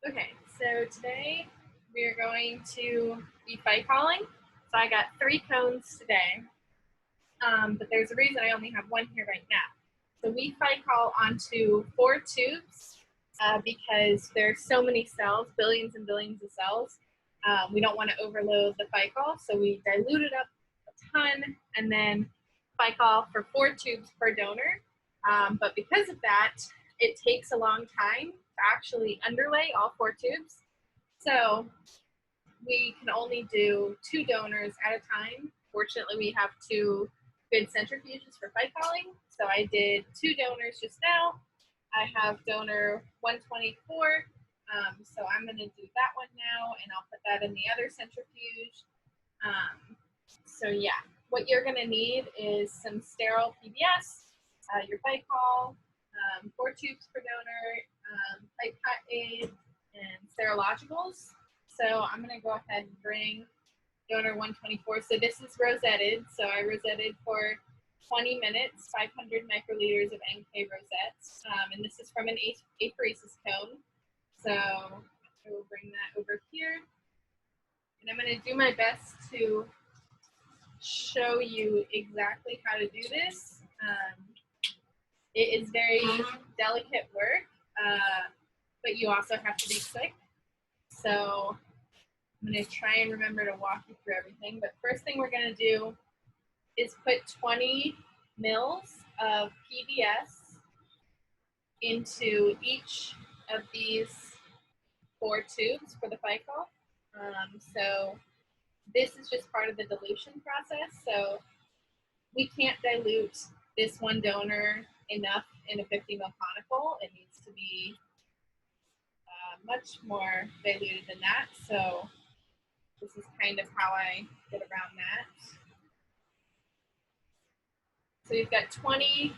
Okay, so today we are going to be Ficolling. So I got 3 cones today, but there's a reason I only have 1 here right now. So we Ficoll onto 4 tubes because there's so many cells, billions and billions of cells. We don't want to overload the Ficoll, so we dilute it up a ton and then Ficoll for 4 tubes per donor. But because of that, it takes a long time to actually underlay all 4 tubes. So we can only do 2 donors at a time. Fortunately, we have 2 good centrifuges for Ficolling. So I did 2 donors just now. I have donor 124. So I'm going to do that one now, and I'll put that in the other centrifuge. So yeah, what you're going to need is some sterile PBS, your Ficoll, 4 tubes per donor, pipette aid, and serologicals. So I'm going to go ahead and bring donor 124. So this is rosetted. So I rosetted for 20 minutes, 500 microliters of NK rosettes. And this is from an apheresis cone. So I will bring that over here. And I'm going to do my best to show you exactly how to do this. It is very delicate work, but you also have to be quick. So I'm going to try and remember to walk you through everything. But first thing we're going to do is put 20 mils of PBS into each of these 4 tubes for the Ficoll. So this is just part of the dilution process. So we can't dilute this one donor enough in a 50 ml conical. It needs to be much more diluted than that. So this is kind of how I get around that. So we've got 20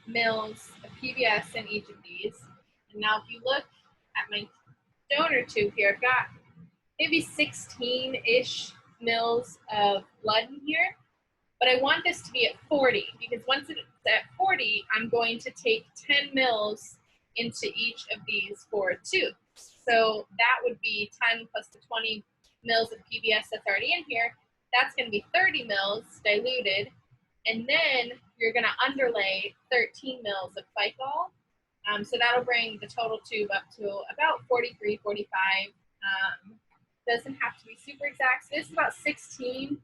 mils of PBS in each of these. And now if you look at my donor tube here, I've got maybe 16-ish mils of blood in here. But I want this to be at 40 because once it's at 40, I'm going to take 10 mils into each of these 4 tubes. So that would be 10 plus the 20 mils of PBS that's already in here. That's going to be 30 mils diluted. And then you're going to underlay 13 mils of Ficoll. So that'll bring the total tube up to about 43, 45. Doesn't have to be super exact. So this is about 16.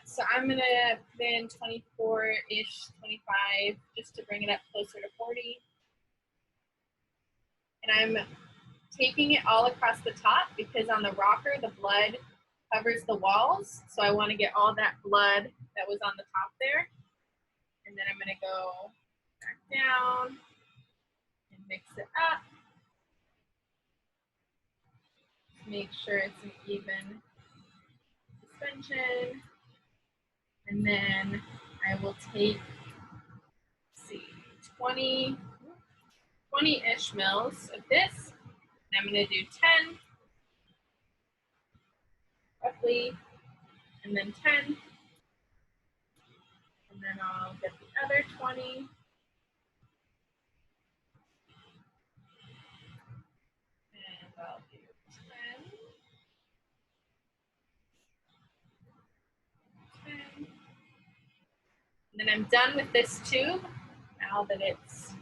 So I'm going to put in 24-ish, 25, just to bring it up closer to 40. And I'm taking it all across the top because on the rocker, the blood covers the walls. So I want to get all that blood that was on the top there. And then I'm going to go back down and mix it up. Make sure it's an even suspension. And then I will take, let's see, 20-ish mils of this. And I'm going to do 10, roughly, and then 10. And then I'll get the other 20. And I'll do 10. 10. And then I'm done with this tube now that it's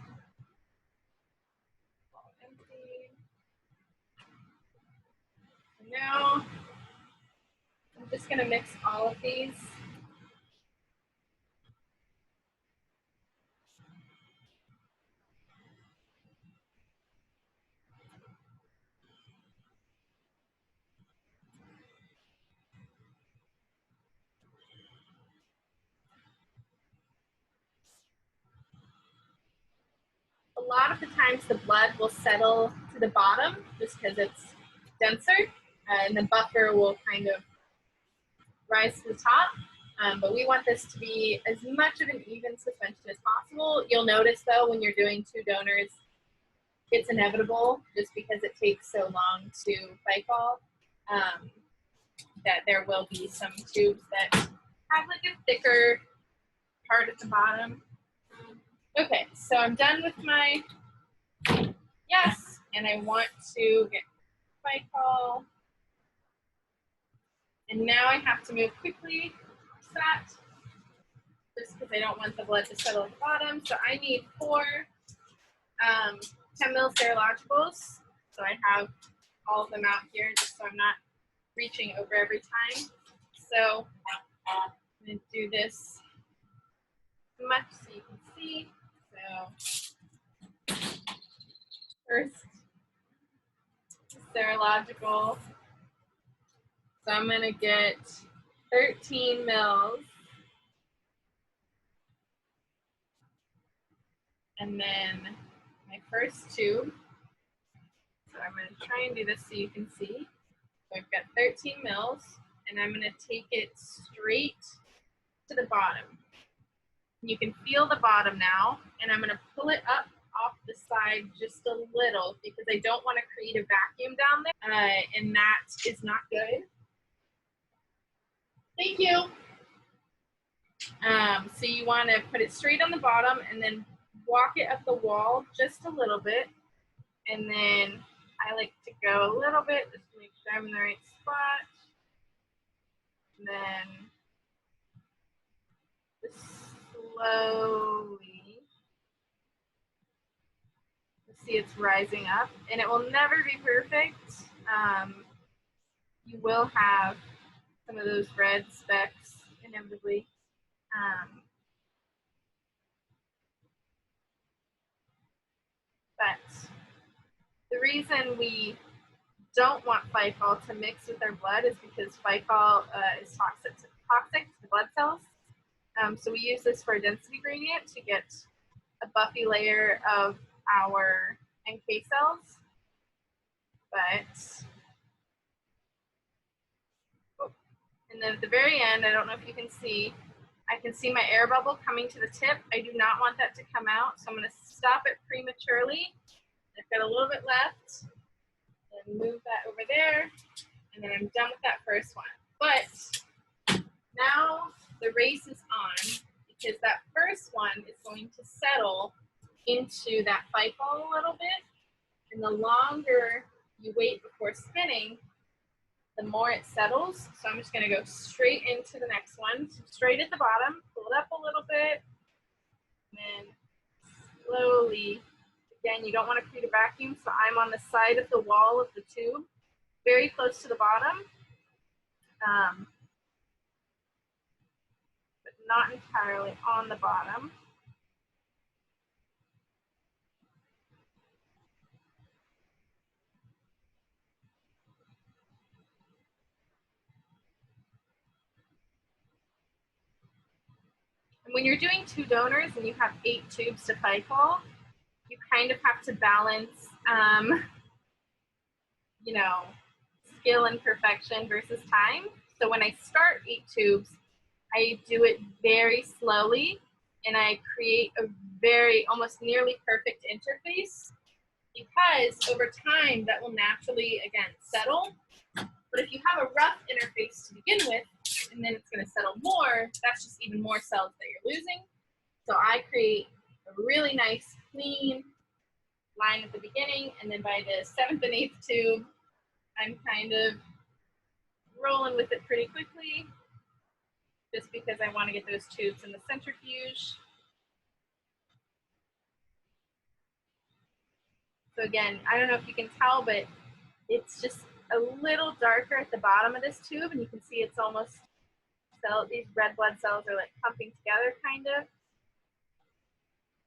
all empty. And now I'm just going to mix all of these. A lot of the times the blood will settle to the bottom just because it's denser, and the buffer will kind of rise to the top. But we want this to be as much of an even suspension as possible. You'll notice though, when you're doing 2 donors, it's inevitable just because it takes so long to Ficoll, that there will be some tubes that have like a thicker part at the bottom. Okay, so I'm done with my, yes, and I want to get Ficoll. And now I have to move quickly to that, just because I don't want the blood to settle at the bottom. So I need 4 10 ml serologicals. So I have all of them out here just so I'm not reaching over every time. So I'm going to do this much so you can see. So first serological. So I'm going to get 13 mils. And then my first tube. So I'm going to try and do this so you can see. So I've got 13 mils, and I'm going to take it straight to the bottom. You can feel the bottom now, and I'm going to pull it up off the side just a little because I don't want to create a vacuum down there, and that is not good. Thank you. So you want to put it straight on the bottom and then walk it up the wall just a little bit, and then I like to go a little bit just to make sure I'm in the right spot. And then just slowly, see it's rising up, and it will never be perfect. You will have some of those red specks inevitably. But the reason we don't want Ficoll to mix with our blood is because Ficoll is toxic to the blood cells. So we use this for a density gradient to get a buffy layer of our NK cells. But, and then at the very end, I don't know if you can see, I can see my air bubble coming to the tip. I do not want that to come out, so I'm going to stop it prematurely. I've got a little bit left, and move that over there, and then I'm done with that first one. But now the race is on, because that first one is going to settle into that Ficoll a little bit, and the longer you wait before spinning, the more it settles. So I'm just going to go straight into the next one, so straight at the bottom, pull it up a little bit, and then slowly, again, you don't want to create a vacuum, so I'm on the side of the wall of the tube, very close to the bottom, but not entirely on the bottom. And when you're doing 2 donors and you have 8 tubes to Ficoll, you kind of have to balance, you know, skill and perfection versus time. So when I start 8 tubes, I do it very slowly, and I create a very, almost nearly perfect interface, because over time that will naturally, again, settle. But if you have a rough interface to begin with, and then it's going to settle more, that's just even more cells that you're losing. So I create a really nice, clean line at the beginning, and then by the 7th and 8th tube, I'm kind of rolling with it pretty quickly, just because I want to get those tubes in the centrifuge. So again, I don't know if you can tell, but it's just a little darker at the bottom of this tube, and you can see it's almost, these red blood cells are like pumping together, kind of.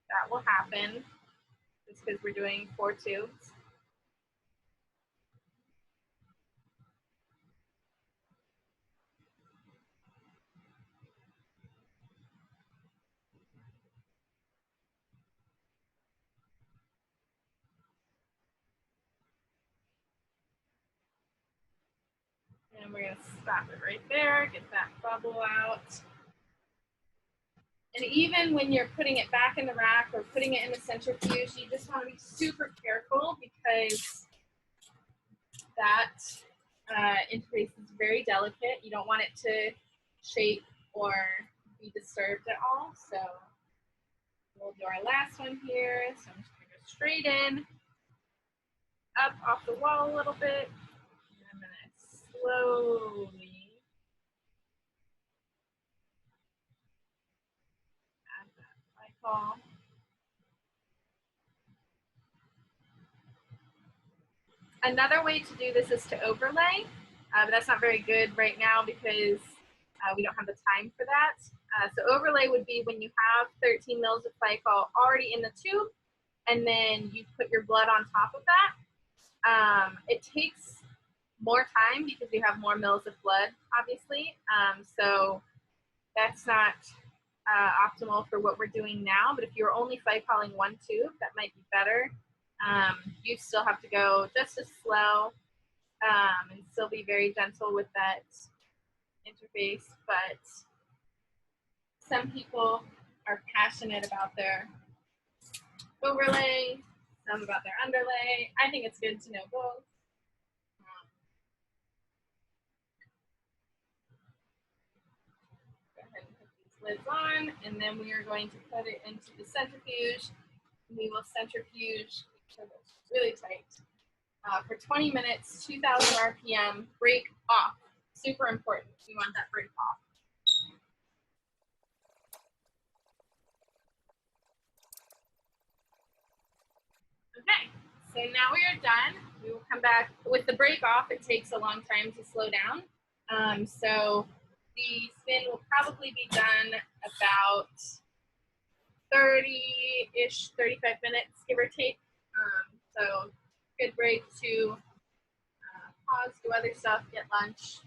That will happen just because we're doing 4 tubes. And we're going to stop it right there, get that bubble out. And even when you're putting it back in the rack or putting it in the centrifuge, you just want to be super careful, because that interface is very delicate. You don't want it to shake or be disturbed at all. So we'll do our last one here. So I'm just going to go straight in. up off the wall a little bit. And I'm going to slowly add that Ficoll. Another way to do this is to overlay, but that's not very good right now because we don't have the time for that. So overlay would be when you have 13 mils of Ficoll already in the tube, and then you put your blood on top of that. It takes more time because you have more mils of blood, obviously. So that's not optimal for what we're doing now, but if you're only Ficolling one tube, that might be better. You still have to go just as slow and still be very gentle with that interface, but some people are passionate about their overlay, some about their underlay. I think it's good to know both. Go ahead and put these lids on, and then we are going to put it into the centrifuge. We will centrifuge, make sure that's really tight, for 20 minutes, 2000 RPM, break off. Super important. We want that break off. Okay, so now we are done. We will come back with the break off. It takes a long time to slow down. So the spin will probably be done about 30-ish, 35 minutes, give or take. So good break to pause, do other stuff, get lunch,